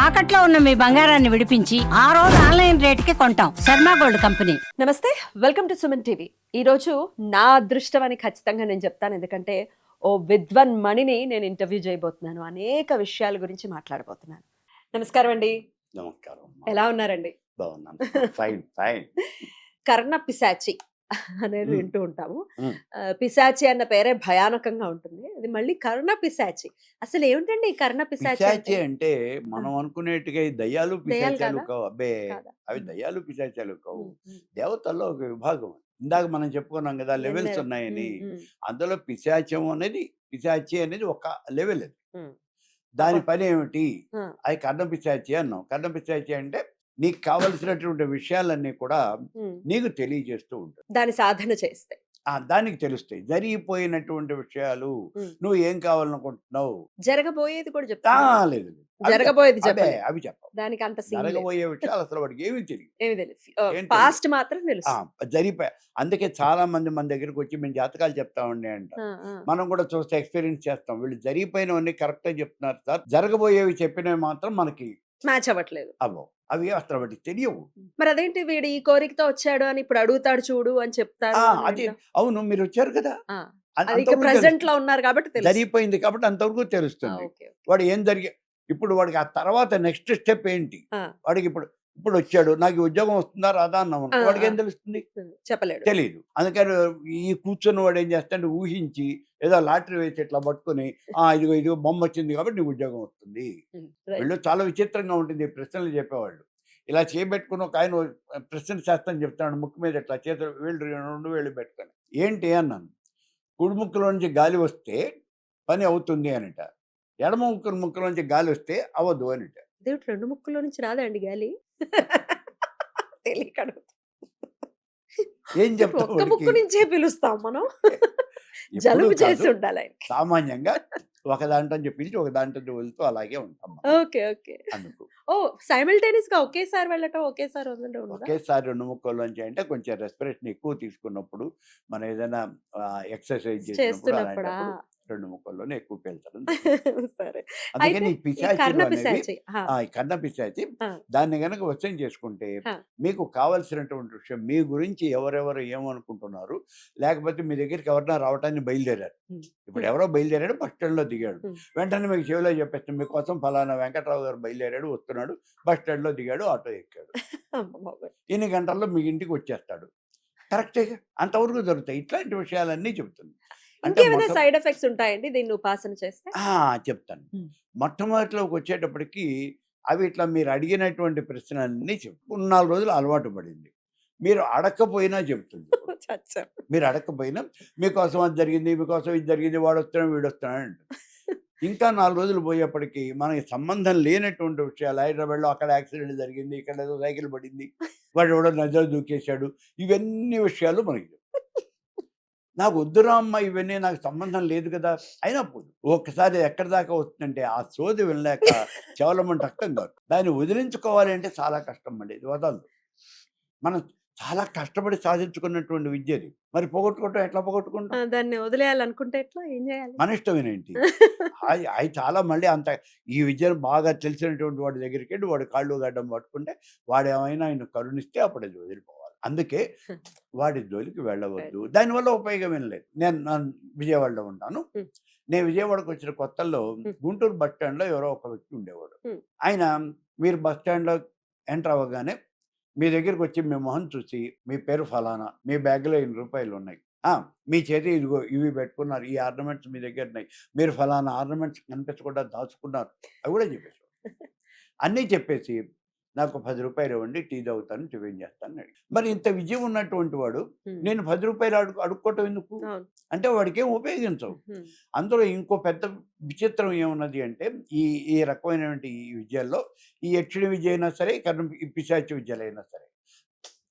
తాకట్లో ఉన్న మీ బంగారాన్ని విడిపించి ఆ రోజు ఆన్లైన్ రేటుకి కొంటాం. Sharma gold company. నమస్తే, వెల్కమ్ టు సుమన్ టీవీ. ఈరోజు నా అదృష్టం అని ఖచ్చితంగా నేను చెప్తాను, ఎందుకంటే ఓ విద్వన్ మణిని నేను ఇంటర్వ్యూ చేయబోతున్నాను. అనేక విషయాల గురించి మాట్లాడబోతున్నాను. నమస్కారం అండి. నమస్కారం. ఎలా ఉన్నారండి? బాగున్నాను. Fine fine. కర్ణ పిశాచి అనేది మ్మ్. వింటూ ఉంటాము. మ్మ్. పిశాచి అన్న పేరే భయానకంగా ఉంటుంది. అది మళ్ళీ కర్ణ పిశాచి. అసలు ఏమిటండి ఈ కర్ణ పిశాచి పిశాచి అంటే? అంటే మనం అనుకునేట్టుగా ఈ దయ్యాలు దెయ్యాలు పిశాచాలు కాదా? కావు. అబ్బే, కాదా? అవి దయ్యాలు పిశాచాలు కావు. మ్మ్, మ్మ్. దేవతల్లో ఒక విభాగం. ఇందాక మనం చెప్పుకున్నాం కదా లెవెల్స్ ఎన్నెర- ఉన్నాయని. మ్మ్, మ్మ్, అందులో పిశాచి అనేది ఒక లెవెల్ అది. మ్మ్. దాని అబ్బా. పని ఏమిటి? ఆ, అది కర్ణ పిశాచి అన్నాం. కర్ణ పిశాచి అంటే నీకు కావలసినటువంటి విషయాలన్నీ కూడా మ్మ్. నీకు తెలియజేస్తూ ఉంటుంది. దాని సాధన చేస్తే. దానికి తెలుస్తాయి జరిగిపోయినటువంటి విషయాలు. మ్మ్. నువ్వు ఏం కావాలనుకుంటున్నావు? జరగబోయేది కూడా చెప్తా. లేదు లేదు. అవి జరగబోయేది చెప్ప- అబ్బే, చెప్పలేదు. అవి చెప్పవు. దానికి అంత సీన్ లేదు. జరగబోయే విషయాలు అసలు వాడికి ఏమీ తెలియదు. ఏమి తెలుసు, ఏం పాస్ట్ మాత్రం తెలుసు. జరిగిపోయా. అందుకే చాలా మంది మన దగ్గరికి వచ్చి మేము జాతకాలు చెప్తామండి అంట. ఆ, ఆ. మనం కూడా చూస్తే ఎక్స్పీరియన్స్ చేస్తాం. వీళ్ళు జరిగిపోయినవన్నీ కరెక్ట్గా చెప్తున్నారు సార్, జరగబోయేవి చెప్పినవి మాత్రం మనకి మ్యాచ్ అవ్వట్లేదు. అవ్వవు. అవి అసలు వాటికి తెలియవు. మరి అదేంటి, వీడు ఈ కోరికతో వచ్చాడు అని ఇప్పుడు అడుగుతాడు చూడు అని చెప్తారు అని అది వింటాం. అవును, మీరు వచ్చారు కదా. ఆ, అది అది ఇక అంతవరకు ప్రెసెంట్ తెలుస్తుంది. లో ఉన్నారు కాబట్టి తెలుసు. జరిగిపోయింది కాబట్టి అంతవరకు ఆ, తెలుస్తుంది. Okay, okay. వాడు ఏం జరిగి ఇప్పుడు వాడికి ఆ తర్వాత నెక్స్ట్ స్టెప్ ఏంటి? ఆ, వాడికి ఇప్పుడు ఇప్పుడు వచ్చాడు, నాకు ఈ ఉద్యోగం వస్తుందా రాదా అన్నాం అనుకో, ఆ, వాడికి ఏం ఆ. తెలుస్తుంది? చెప్పలేడు. తెలియదు. అందుకని ఈ కూర్చొని వాడు ఏం చేస్తాడు, ఊహించి ఏదో లాటరీ వేసి ఇట్లా పట్టుకొని ఇదిగో ఇదిగో బొమ్మ వచ్చింది కాబట్టి నీకు ఉద్యోగం వస్తుంది. రైట్. వీళ్ళు చాలా విచిత్రంగా ఉంటుంది ఈ ప్రశ్నలు చెప్పేవాళ్ళు. ఇలా చేయబెట్టుకుని ఒక ఆయన ప్రశ్న శాస్త్రం చెప్తాడు, ముక్కు మీద ఇట్లా చేతులు వేళ్ళు 2 వేళ్ళు పెట్టుకొని. ఏంటి అన్నాను. కుడి ముక్కులోంచి గాలి వస్తే పని అవుతుంది అనిట, ఎడమ ముక్కులోంచి గాలి వస్తే అవ్వదు అనిట. దేవుడు రెండు ముక్కుల్లో నుంచి రాదండి గాలి. తెలియక అడుగుతా. ఏం చెప్తావు ఒక్క ముక్కు వాడికి? నుంచే పిలుస్తాం మనం. ఎప్పుడూ జలుబు కాదు. చేసి ఉండాలి ఆయనకి. సామాన్యంగా ఒక దాంట్లో పిలిచి ఒక దాంట్లో వెళ్తూ అలాగే ఉంటాం మనం. Okay, okay. అందుకు ఓ, సైమల్టేనియస్ గా ఒకేసారి వెళ్ళటం, ఒకేసారి వదలటం ఉండదా? ఒకేసారి 2 ముక్కల్లోంచి అంటే కొంచెం రెస్పిరేషన్ ఎక్కువ తీసుకున్నప్పుడు, మనం ఏదైనా ఎక్సర్సైజ్ చేసినప్పుడు చేస్తున్నప్పుడా? అలాంటప్పుడు 2 ముక్కల్లోనే ఎక్కువ పెళ్తారు. సరే. అందుకని అయితే ఈ ఈ పిశాచులు కర్ణ అనేవి పిశాచి. ఆ, ఈ కన్న పిశాచి ఆ, దాన్ని గనక వశం చేసుకుంటే ఆ. మీకు కావాల్సినటువంటి విషయం, మీ గురించి ఎవరెవరు ఏమనుకుంటున్నారు, లేకపోతే మీ దగ్గరికి ఎవరైనా రావటానికి బయలుదేరారు. ఉమ్, ఇప్పుడు ఉమ్, ఎవరో బయలుదేరాడు, బస్ స్టాండ్లో దిగాడు. ఉమ్. వెంటనే మీకు చెవిలో చెప్పేస్తాం, మీకోసం ఫలానా వెంకట్రావు గారు బయలుదేరాడు, వస్తున్నాడు, బస్ స్టాండ్లో దిగాడు, ఆటో ఎక్కాడు, అమ్మ బాబోయ్. ఇన్ని గంటల్లో మీ ఇంటికి వచ్చేస్తాడు. కరెక్టేగా, అంతవరకు జరుగుతాయి. ఇట్లాంటి విషయాలన్నీ చెబుతుంది. అంటే ఇంకేమైనా సైడ్ ఎఫెక్ట్స్ ఉంటాయండి దీన్ని ఉపాసన చేస్తే? చెప్తాను. ఉమ్. మొట్టమొదటిలోకి వచ్చేటప్పటికి అవి ఇట్లా మీరు అడిగినటువంటి ప్రశ్నలన్నీ చెప్తాను. 4 రోజులు అలవాటు పడింది. మీరు అడగకపోయినా చెప్తుంది. చచ్చా. మీరు అడగకపోయినా మీకోసం అది జరిగింది, మీకోసం ఇది జరిగింది, వాడు వస్తున్నాడు వీడు వస్తున్నాడు అంటుంది. ఇంకా 4 రోజులు పోయేప్పటికి మనకి సంబంధం లేనటువంటి విషయాలు, హైదరాబాద్లో అక్కడ యాక్సిడెంట్ జరిగింది, ఇక్కడ ఏదో సైకిల్ పడింది, వాడు ఎవడో నదిలో దూకేశాడు, ఇవన్నీ విషయాలు మనకి నాకు వద్దురా అమ్మ, ఇవన్నీ నాకు సంబంధం లేదు కదా, అయినా పోదు. ఒక్కసారి ఎక్కడి దాకా వస్తుందంటే ఆ సోది వినలేక కేవలం రక్తం కాదు. దాన్ని వదిలించుకోవాలి అంటే చాలా కష్టం అండి. ఇది వదలదు. మనం చాలా కష్టపడి సాధించుకున్నటువంటి విద్యది. మరి పోగొట్టుకుంటాం, ఎట్లా పోగొట్టుకుంటాం? దాన్ని వదిలేయాలనుకుంటే ఎట్లా, ఏం చేయాలి? మన ఇష్టమేనేంటి? అవి చాలా మళ్ళీ అంత ఈ విద్యను బాగా తెలిసినటువంటి వాడి దగ్గరికి వెళ్ళి వాడి కాళ్ళు గడ్డం పట్టుకుంటే వాడు ఏమైనా ఆయన కరుణిస్తే అప్పుడు అది వదిలిపోవాలి. అందుకే వాడి జోలికి వెళ్ళవద్దు. దానివల్ల ఉపయోగం ఏం లేదు. నేను విజయవాడలో ఉంటాను. ఉమ్. నేను విజయవాడకు వచ్చిన కొత్తల్లో గుంటూరు బస్ స్టాండ్లో ఎవరో ఒక వ్యక్తి ఉండేవాడు. ఉమ్. ఆయన మీరు బస్ స్టాండ్లో ఎంటర్ అవ్వగానే మీ దగ్గరికి వచ్చి మీ మొహం చూసి, మీ పేరు ఫలానా, మీ బ్యాగ్లో ₹2 ఉన్నాయి, మీ చేతి ఇదిగో ఇవి పెట్టుకున్నారు, ఈ ఆర్నమెంట్స్ మీ దగ్గర ఉన్నాయి, మీరు ఫలానా ఆర్నమెంట్స్ కనిపించకుండా దాచుకున్నారు, అవి కూడా చెప్పేసి అన్నీ చెప్పేసి నాకు ₹10 ఇవ్వండి, టీ తాగుతాను, టిఫిన్ చేస్తాను అన్నాడు. మరి ఇంత విజయం ఉన్నటువంటి వాడు నేను ₹10 అడుక్కోవటం ఎందుకు? అవును. అంటే వాడికి ఏం ఉపయోగించవు. ఉమ్. అందులో ఇంకో పెద్ద విచిత్రం ఏమున్నది అంటే ఈ ఈ రకమైనటువంటి ఈ విద్యల్లో, ఈ యక్షిణి విద్య అయినా సరే, ఈ పిశాచి విద్యలైనా సరే,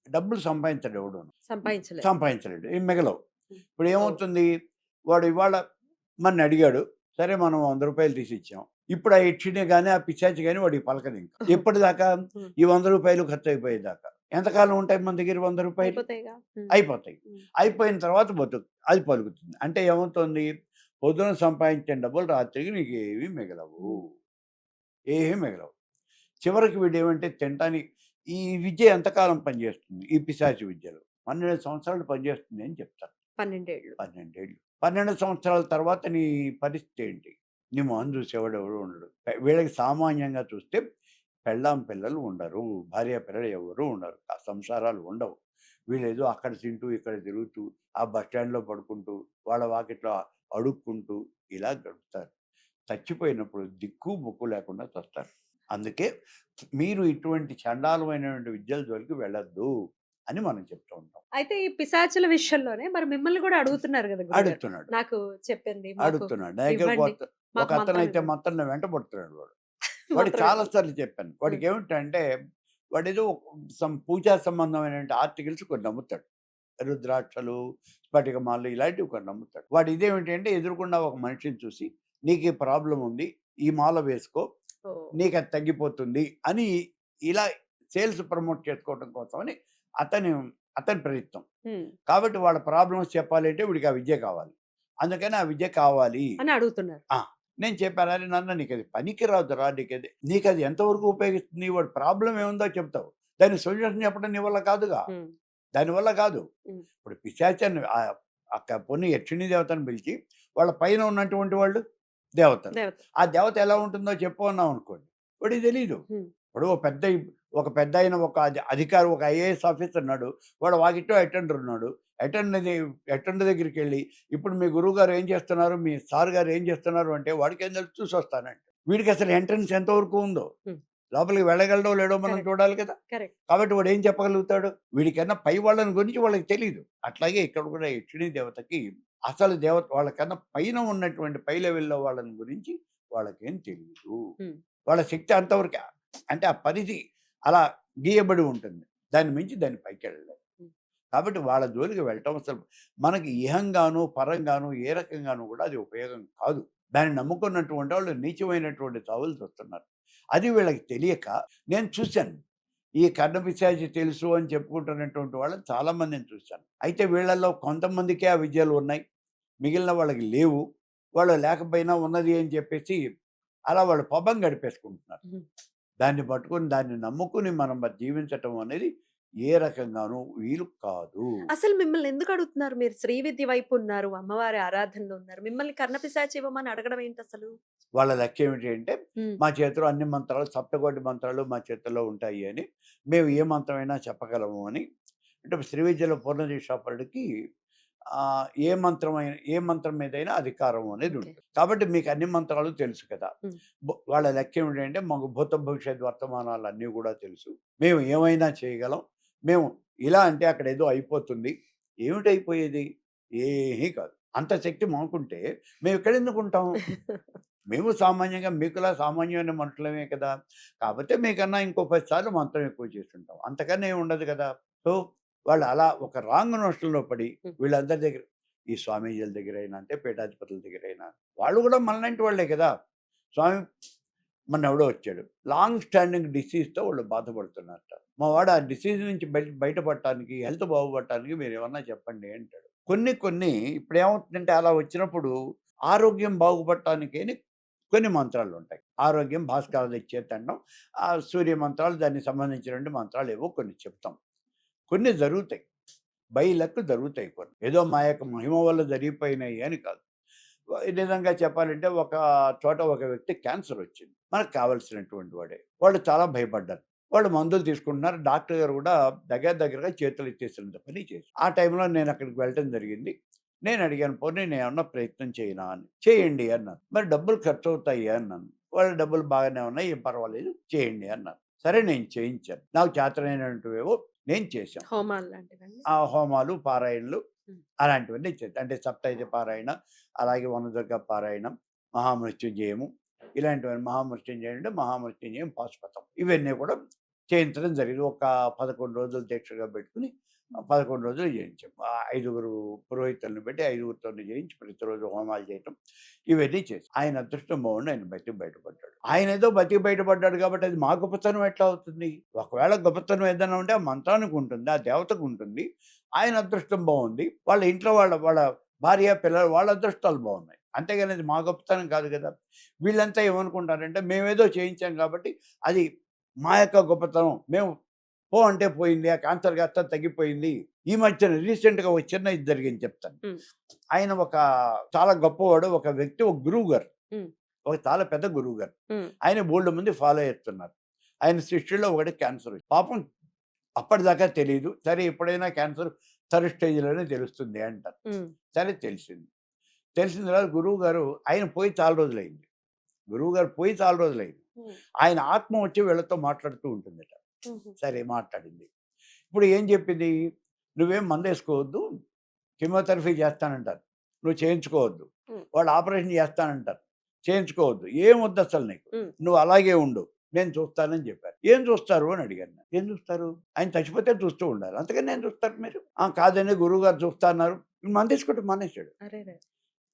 డబ్బులు సంపాదించడు ఎవడు, సంపాదించలేడు, ఏం మిగలవు. ఇప్పుడు ఏమవుతుంది, వాడు ఇవాళ మన అడిగాడు, సరే మనం ₹100 తీసి ఇచ్చాం. ఇప్పుడు ఆ యక్షిణి కానీ ఆ పిశాచి కానీ వాడికి పలకదు. ఇంకా ఎప్పటిదాకా? ఈ ₹100 ఖర్చు అయిపోయేదాకా. ఎంతకాలం ఉంటాయి మన దగ్గర ₹100? అయిపోతాయి. అయిపోయిన తర్వాత అది పలుకుతుంది. అంటే ఏమవుతుంది, పొద్దున సంపాదించిన డబ్బులు రాత్రికి నీకు ఏమీ మిగలవు. చివరికి వీడేమంటే తినటానికి ఈ విద్య ఎంతకాలం పనిచేస్తుంది? ఈ పిశాచి విద్యలో 12 సంవత్సరాలు పనిచేస్తుంది అని చెప్తారు. 12 ఏళ్ళు. 12 ఏళ్ళు. 12 సంవత్సరాల తర్వాత నీ పరిస్థితి ఏంటి? నీ మొహం చూసేవాడు ఎవడు ఉండడు. వీళ్ళకి సామాన్యంగా చూస్తే పెళ్ళాం పిల్లలు ఉండరు. భార్య పిల్లలు ఎవరు ఉండరు. ఆ సంసారాలు ఉండవు. వీళ్ళేదో అక్కడ తింటూ, ఇక్కడ తిరుగుతూ, ఆ బస్ స్టాండ్‌లో పడుకుంటూ, వాళ్ళ వాకిట్లో అడుక్కుంటూ ఇలా గడుపుతారు. చచ్చిపోయినప్పుడు దిక్కు మొక్కు లేకుండా చస్తారు. అందుకే మీరు ఇటువంటి చండాలమైనటువంటి విద్యల జోలికి వెళ్ళొద్దు అని మనం చెప్తూ ఉంటాం. అయితే ఈ పిశాచుల విషయంలోనే మరి మిమ్మల్ని కూడా అడుగుతున్నారు కదా గురుగారు. అడుగుతున్నాడు. నాకు చెప్పింది మాకు అడుగుతున్నాడు. నా దగ్గరకు ఇవ్వండి. మాకు మంత్రం ఒకతనైతే ఇవ్వండి. మొత్తం వెంట పడుతున్నాడు వాడు. వాడికి మంత్రం చాలా ఇవ్వండి. సార్లు చెప్పాను. వాడికేమిటంటే వాడేదో పూజా సంబంధమైనటువంటి ఆర్టికల్స్ కొన్ని నమ్ముతాడు. రుద్రాక్షలు, స్ఫటికమాలు ఇలాంటివి కొన్ని నమ్ముతాడు. వాడు ఇదేమిటంటే ఎదురుగుండా ఒక మనిషిని చూసి నీకు ఈ ప్రాబ్లమ్ ఉంది. ఈ మాల వేసుకో. ఓహ్! నీకు అది తగ్గిపోతుంది అని ఇలా సేల్స్ ప్రమోట్ చేసుకోవడం కోసమని అతని అతని ప్రయత్నం. హ్మ్. కాబట్టి వాళ్ళ ప్రాబ్లమ్స్ చెప్పాలంటే వీడికి ఆ విద్య కావాలి. అందుకని ఆ విద్య కావాలి. అని అడుగుతున్నారు. ఆ! నేను చెప్పాను. "అరే నాన్న నీకది పనికిరాదురా! నీకది ఎంతవరకు ఉపయోగిస్తుంది? వాడి ప్రాబ్లమ్ ఏముందో చెప్తావు. దానికి సొల్యూషన్ చెప్పడం నీ వల్ల కాదుగా. హ్మ్. దానివల్ల కాదు." హ్మ్. ఇప్పుడు పిశాచాన్ని పోనీ యక్షిణీ దేవతను పిలిచి వాళ్ళ పైన ఉన్నటువంటి వాళ్ళు దేవతలు. దేవత. ఆ దేవత ఎలా ఉంటుందో చెప్పు అన్నామనుకోండి. వాడికి తెలీదు. హ్మ్. ఇప్పుడు ఒక పెద్దాయన ఒక అధికారి ఒక ఐఏఎస్ ఆఫీసర్ ఉన్నాడు. వాడు వాకిట్లో అటెండర్ ఉన్నాడు. అటెండర్ దగ్గరికెళ్ళి ఇప్పుడు మీ గురువుగారు ఏం చేస్తున్నారు? మీ సార్ గారు ఏం చేస్తున్నారు? అంటే వాడికేం తెలుసు చూసొస్తానంట. వీడికసలు ఎంట్రన్స్ ఎంతవరకు ఉందో, హ్మ్. లోపలికి వెళ్ళగలడో లేడో మనం కరెక్ట్. చూడాలి కదా! కరెక్ట్. కాబట్టి వాడేం చెప్పగలుగుతాడు? వీడికన్నా పై వాళ్ళని గురించి వాళ్ళకి తెలీదు. అట్లాగే ఇక్కడ కూడా యక్షిణీ దేవతకి అసలు దేవత వాళ్ళకన్నా పైన ఉన్నటువంటి పై లెవెల్‌లో వాళ్ళని గురించి వాళ్ళకేం తెలీదు. హ్మ్. వాళ్ళ శక్తి అంతవరకే. అంటే ఆ పరిధి అలా గీయబడి ఉంటుంది. దాన్ని మించి దాన్ని పైకెళ్ళలేరు. హ్మ్. కాబట్టి వాళ్ళ జోలికి వెళ్ళటం అసలు మనకి ఇహంగాను, పరంగాను ఏ రకంగాను కూడా అది ఉపయోగం కాదు. దాన్ని నమ్ముకున్నటువంటి వాళ్ళు నీచమైనటువంటి చావులు చూస్తున్నారు. అది వీళ్ళకి తెలియక నేను చూశాను. ఈ కర్ణపిశాచి తెలుసు అని చెప్పుకుంటున్నటువంటి వాళ్ళని చాలామందిని చూశాను. అయితే వీళ్ళలో కొంతమందికే ఆ విద్యలు ఉన్నాయి. మిగిలిన వాళ్ళకి లేవు. వాళ్ళు లేకపోయినా ఉన్నది అని చెప్పేసి అలా వాళ్ళు పబ్బం గడిపేసుకుంటున్నారు. హ్మ్. దాన్ని పట్టుకొని దాన్ని నమ్ముకుని మనం జీవించటం అనేది ఏ రకంగానూ వీలు కాదు. అసలు మిమ్మల్ని ఎందుకు అడుగుతున్నారు? మీరు శ్రీ విద్య వైపు ఉన్నారు. అమ్మవారి ఆరాధనలో ఉన్నారు. మిమ్మల్ని కర్ణపిశాచి ఇవ్వమని అడగడం ఏంటసలు? వాళ్ళ లక్ష్యం ఏంటి అంటే హ్మ్. మా చేతిలో అన్ని మంత్రాలు సప్తకోటి మంత్రాలు మా చేతుల్లో ఉంటాయి అని, మేము ఏ మంత్రమైనా చెప్పగలము అని. అంటే శ్రీ విద్యలో పూర్ణదీక్షాపరుడికి ఏ మంత్రం మీదైనా అధికారం అనేది ఓకే. ఉంటుంది. కాబట్టి మీకు అన్ని మంత్రాలు తెలుసు కదా! హ్మ్. వాళ్ళ లక్ష్యం ఏంటంటే మాకు భూత భవిష్యత్ వర్తమానాలు అన్నీ కూడా తెలుసు. మేము ఏమైనా చేయగలం. మేము ఇలా అంటే అక్కడ ఏదో అయిపోతుంది. ఏమిటైపోయేది? ఏమీ కాదు. అంత శక్తి మాకుంటే మేము ఎక్కడెందుకుంటాం? మేము సామాన్యంగా మీకులా సామాన్యమైన మనుషులమే కదా! కాపోతే మీకన్నా ఇంకో 10 సార్లు మంత్రం ఎక్కువ చేసుంటాం. అంతకన్నా ఏమి ఉండదు కదా! సో, వాళ్ళు అలా ఒక రాంగ్ నోషన్‌లో పడి హ్మ్. వీళ్ళందరి దగ్గర ఈ స్వామీజీల దగ్గరైనా అంటే పీఠాధిపతుల దగ్గరైనా వాళ్ళు కూడా మనలాంటి వాళ్ళే కదా! స్వామి మొన్నెవడో వచ్చాడు. లాంగ్ స్టాండింగ్ డిసీజ్‌తో వాళ్ళు బాధపడుతున్నారట. మా వాడు ఆ డిసీజ్ నుంచి బయటపడటానికి, హెల్త్ బాగుపడటానికి మీరేమన్నా చెప్పండి అంటాడు. కొన్ని ఇప్పుడేమవుతుందంటే అలా వచ్చినప్పుడు ఆరోగ్యం బాగుపడటానికి అని కొన్ని మంత్రాలుంటాయి. ఆరోగ్యం భాస్కర ఇచ్చేతండం. సూర్య మంత్రాలు దానికి సంబంధించినటువంటి మంత్రాలేవో కొన్ని చెప్తాం. కొన్ని జరుగుతాయి. బై లక్ జరుగుతాయి కొన్ని. ఏదో మా యొక్క మహిమ వల్ల జరిగిపోయినాయి అని కాదు. నిజంగా చెప్పాలంటే ఒక చోట ఒక వ్యక్తికి క్యాన్సర్ వచ్చింది. మనకు కావాల్సినటువంటి వాడే. వాళ్ళు చాలా భయపడ్డారు. వాళ్ళు మందులు తీసుకుంటున్నారు. డాక్టర్ గారు కూడా దగ్గరగా చేతులు ఎత్తేసినంత పని చేశారు. ఆ టైంలో నేను అక్కడికి వెళ్ళటం జరిగింది. నేను అడిగాను, పోనీ నేనేమన్నా ప్రయత్నం చేయనా అని. చేయండి అన్నారు. మరి డబ్బులు ఖర్చవుతాయి అన్నాను. వాళ్ళ డబ్బులు బాగానే ఉన్నాయి. ఏం పర్వాలేదు చేయండి అన్నారు. సరే నేను చేయించాను. నాకు చేతనైనటువంటివేవో నేను చేశాను. హోమాలు లాంటివండి? ఆ హోమాలు, పారాయణలు హ్మ్. అలాంటివన్నీ చేశాను. అంటే సప్తైజ పారాయణ, అలాగే వనదుర్గ పారాయణం, మహామృత్యుంజయము ఇలాంటివన్నీ. మహామృత్యుంజయం అంటే మహామృత్యుంజయం పాశుపతం. ఇవన్నీ కూడా చేయించడం జరిగింది. ఒక 11 రోజులు దీక్షగా పెట్టుకొని 11 రోజులు చేయించాం. 5గురు పురోహితులను పెట్టి 5గురితోని చేయించి ప్రతిరోజు హోమాలు చేయటం ఇవన్నీ చేసాం. ఆయన అదృష్టం బాగుండి ఆయన బయటపడ్డాడు. ఆయన ఏదో బతికి బయటపడ్డాడు కాబట్టి అది మా గొప్పతనం ఎట్లా అవుతుంది? ఒకవేళ గొప్పతనం ఏదైనా ఉంటే ఆ మంత్రానికి ఉంటుంది, ఆ దేవతకు ఉంటుంది. ఆయన అదృష్టం బాగుంది. వాళ్ళ ఇంట్లో వాళ్ళ భార్య, పిల్లలు వాళ్ళ అదృష్టాలు బాగున్నాయి. అంతేగాని అది మా గొప్పతనం కాదు కదా! వీళ్ళంతా ఏమనుకుంటారంటే మేమేదో చేయించాం కాబట్టి అది మా యొక్క గొప్పతనం మేము పో అంటే పోయింది, ఆ క్యాన్సర్ కాస్త తగ్గిపోయింది. ఈ మధ్యన రీసెంట్‌గా ఒక చిన్న ఇది జరిగింది చెప్తాను. హ్మ్. ఆయన ఒక చాలా గొప్పవాడు. ఒక వ్యక్తి, ఒక గురువుగారు. హ్మ్. ఒక చాలా పెద్ద గురువుగారు. హ్మ్. ఆయన బోలెడు మంది ఫాలో చేస్తున్నారు. ఆయన శిష్యుల్లో ఒకడికి క్యాన్సర్ వచ్చింది. పాపం అప్పటిదాకా తెలీదు. సరే ఎప్పుడైనా క్యాన్సర్ థర్డ్ స్టేజ్‌లోనే తెలుస్తుంది అంటారు. హ్మ్. సరే తెలిసింది. తెలిసిన తర్వాత గురువుగారు ఆయన పోయి చాలా రోజులైంది. గురువుగారు పోయి చాలా రోజులైంది. హ్మ్. ఆయన ఆత్మ వచ్చి వీళ్ళతో మాట్లాడుతూ ఉంటుందట. హుహు. సరే మాట్లాడింది. ఇప్పుడు ఏం చెప్పింది? "నువ్వేం మందేసుకోవద్దు. కీమోథెరపీ చేస్తానంటారు. నువ్వు చేయించుకోవద్దు. హ్మ్. వాళ్ళు ఆపరేషన్ చేస్తానంటారు. చేయించుకోవద్దు. ఏం వద్దసలు నీకు. హ్మ్. నువ్వు అలాగే ఉండు. నేను చూస్తానని" చెప్పారు. "ఏం చూస్తారు?" అని అడిగాను నేను. "ఏం చూస్తారు? ఆయన చచ్చిపోతే చూస్తూ ఉండాలి. అంతకని ఏం చూస్తారు మీరు?" "ఆ! కాదండి గురువుగారు చూస్తా అన్నారు." మందేసుకోవటం మానేశాడు. అరెరే!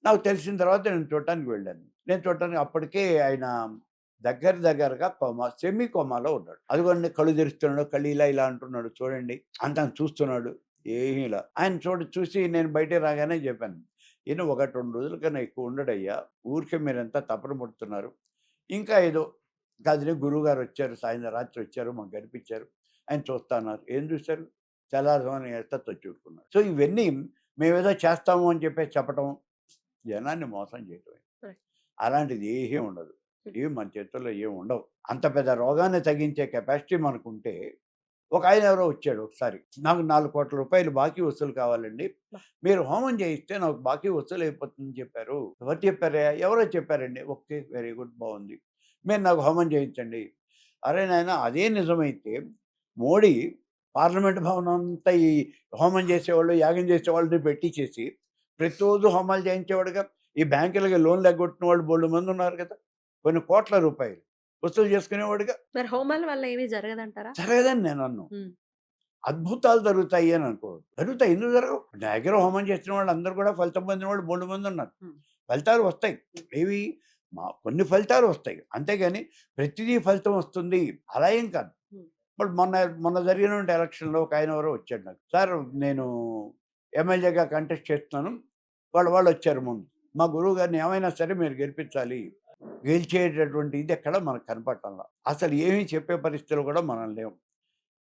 నాకు తెలిసిన తర్వాత నేను చూడటానికి వెళ్ళాను. నేను చూడటానికి అప్పటికే ఆయన దగ్గరగా కోమా, సెమీ కోమాలో ఉన్నాడు. అదిగోండి కళ్ళు తెరుస్తున్నాడు. కళ్ళు ఇలా ఇలా అంటున్నాడు చూడండి. అంతా చూస్తున్నాడు. ఏమీ ఇలా. ఆయన చూసి నేను బయటికి రాగానే చెప్పాను. ఈయన 1, 2 రోజుల కన్నా ఎక్కువ ఉండడయ్యా. ఊరికే మీరంతా తపన పడుతున్నారు. ఇంకా ఏదో కాదులే గురువుగారు వచ్చారు. సాయంత్రం రాత్రి వచ్చారు. మాకు కనిపించారు. ఆయన చూస్తా అన్నారు. ఏం చూసారు? తెల్లారుజామున వచ్చి చూసుకున్నారు. సో ఇవన్నీ మేమేదో చేస్తాము అని చెప్పేసి చెప్పటం, జనాన్ని మోసం చేయటమే. రైట్. అలాంటిది ఏమీ ఉండదు. ఇవి మన చేతుల్లో ఏమి ఉండవు. అంత పెద్ద రోగాన్ని తగ్గించే కెపాసిటీ మనకుంటే, ఒకాయన ఎవరో వచ్చాడు ఒకసారి. నాకు రూ. 4,00,00,000 బాకీ వసూలు కావాలండి. అబ్బా! మీరు హోమం చేయిస్తే నాకు బాకీ వసూలయిపోతుందని చెప్పారు. ఎవరు చెప్పారయ్యా? ఎవరో చెప్పారండి. ఓకే. Very good. బావుంది. మీరు నాకు హోమం చేయించండి. అరే నాయనా! అదే నిజమైతే మోడీ పార్లమెంట్ భవనం అంతా ఈ హోమం చేసేవాళ్ళు, యాగం చేసేవాళ్ళని పెట్టించేసి ప్రతిరోజు హోమాలు చేయించేవాడుగా. ఈ బ్యాంకులకి లోన్‌లు ఎగ్గొట్టిన వాళ్ళు బోలెడు మందున్నారు కదా! కొన్ని కోట్ల రూపాయలు వసూలు చేసుకునేవాడుగా. మరి హోమాల వల్ల ఏమీ జరగదంటారా? జరగదని నేననను. హ్మ్. అద్భుతాలు జరుగుతాయి అని అనుకోవద్దు. జరుగుతాయి. ఎందుకు జరగవు? నా దగ్గర హోమం చేసిన వాళ్ళందరూ కూడా ఫలితం పొందిన వాళ్ళు బోలెడు మందున్నారు. హ్మ్. ఫలితాలు వస్తాయి. ఏవి? కొన్ని ఫలితాలు వస్తాయి. అంతేగాని ప్రతిదీ ఫలితం వస్తుంది అలా ఏం కాదు. హ్మ్. ఇప్పుడు మొన్న జరిగినటువంటి ఎలక్షన్‌లో ఒకాయన ఎవరో వచ్చాడు నాకు. సార్ నేను ఎమ్మెల్యేగా కంటెస్ట్ చేస్తున్నాను. వాళ్ళొచ్చారు ముందు. మా గురువు గారిని ఏమైనా సరే మీరు గెలిపించాలి. గెలిచేటటువంటి ఇది ఎక్కడ మనకు కనపడటంలా. అసలు ఏమీ చెప్పే పరిస్థితిలో కూడా మనం లేము.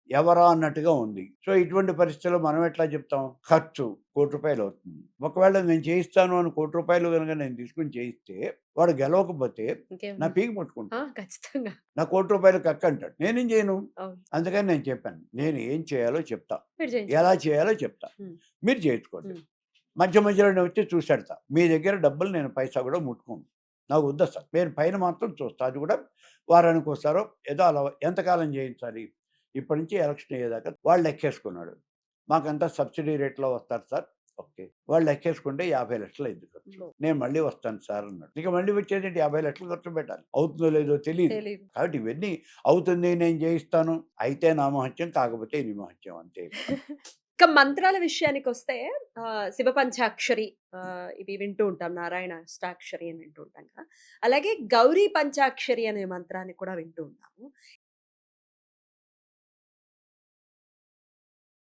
ఎవరా అన్నట్టుగా ఉంది. సో, ఇటువంటి పరిస్థితిలో మనం ఎట్లా చెప్తాం? ఖర్చు ₹1,00,00,000 అవుతుంది. ఒకవేళ నేను చేయిస్తాను అని ₹1,00,00,000 గనుక నేను తీసుకొని చేయిస్తే, వాడు గెలవకపోతే ఇంకేం నా పీక ఆ! పట్టుకుంటాడు. ఖచ్చితంగా. నా ₹1,00,00,000 కక్కంటాడు. నేనేం చేయను? అవును. అందుకని నేను చెప్పాను. నేను ఏం చేయాలో చెప్తా. మీరు ఎలా చేయించుకోండి. చేయాలో చెప్తా. హ్మ్. మీరు చేయించుకోండి. హ్మ్. మధ్యలో నేను వచ్చి చూసెడతా. మీ దగ్గర డబ్బులు నేను పైసా కూడా ముట్టుకోను. నాకు వద్దసలు. నేను పైన మాత్రం చూస్తా. అది కూడా వారానికోసారో ఏదో అలా ఎంతకాలం చేయించాలి? ఇప్పటి నుంచి ఎలక్షన్ అయ్యేదాకా వాళ్ళు లెక్కేసుకున్నాడు. మాకంతా సబ్సిడీ రేట్‌లో వస్తారు సార్. ఓకే. వాళ్ళు లెక్కేసుకుంటే 50,00,000 అయింది ఖర్చు. అబ్బో! నేను మళ్ళీ వస్తాను సార్ అన్నాడు. ఇక మళ్ళీ వచ్చేదేంటి 50,00,000 ఖర్చు పెట్టాలి. అవుతుందో లేదో తెలీదు. తెలీదు. కాబట్టి ఇవన్నీ అవుతుంది నేను చేయిస్తాను. అయితే నా మహత్యం కాకపోతే నీ మహత్యం అంతే. ఇక మంత్రాల విషయానికొస్తే శివ పంచాక్షరి ఇవి వింటూ ఉంటాం. నారాయణ అష్టాక్షరి అని వింటూ ఉంటాం కదా! అలాగే గౌరీ పంచాక్షరి అనే మంత్రాన్ని కూడా వింటూ ఉంటాము.